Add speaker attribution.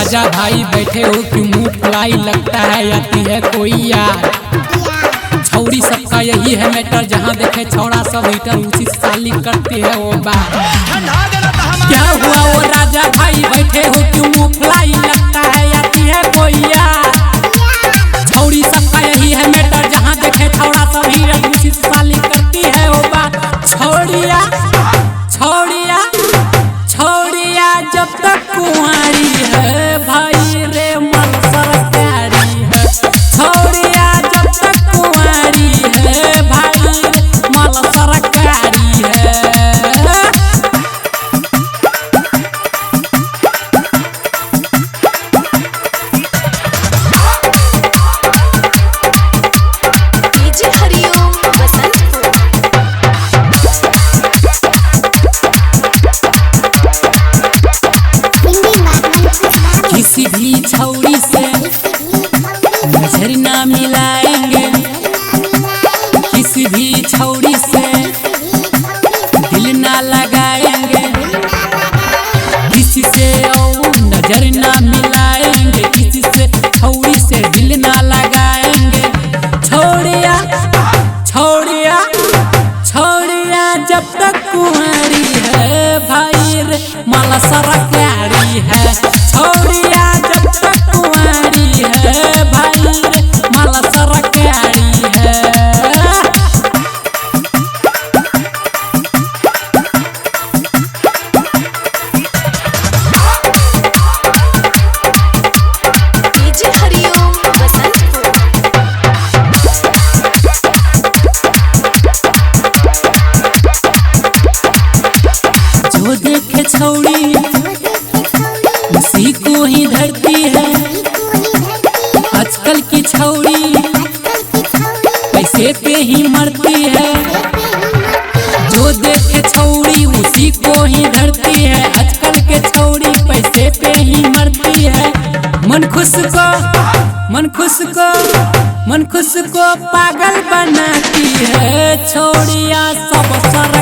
Speaker 1: राजा भाई बैठे हो कि मुंह फुलाई लगता है आती है कोई यार। छौड़ी सबका यही है मैटर, जहाँ देखे छौड़ा सब हीटर उसी साली करते है वो बात। क्या हुआ वो राजा भाई बैठे हो कि मुंह फुलाई लगता है आती है कोई यार। छौड़ी सबका यही है मैटर, जहाँ देखे छौड़ा सब हीटर उसी साली करती है वो बात। छौड़िया छौड़िया छौड़िया जब तक कुंवारी है भाई रे मन सरकारी है। छौड़िया जब तक कुंवारी है भाई रे मन सरकारी है।
Speaker 2: डीजे हरिओम बसंतपुर।
Speaker 1: किसी भी छौड़ी से नजर ना मिलाएंगे, किसी भी छौड़ी से दिल ना लगाएंगे, किसी से और नजर ना मिलाएंगे, किसी से छौड़ी से दिल ना लगाएंगे। छौड़िया छौड़िया छौड़िया जब तक कुंवारी है भाई रे माला सरकारी है। छौड़िया जब तक कुंवारी है भाई रे माला सरकारी है।
Speaker 2: डीजे हरिओम बसंतपुर।
Speaker 1: जो देखे छौड़ी उसी को ही धरती है। आजकल की छौड़ी पैसे पे ही मरती है। जो देखे छौड़ी उसी को ही धरती है। आजकल के छौड़ी पैसे पे ही मरती है। मन खुश को मन खुश को मन खुश को पागल बनाती है। छौड़िया सब सर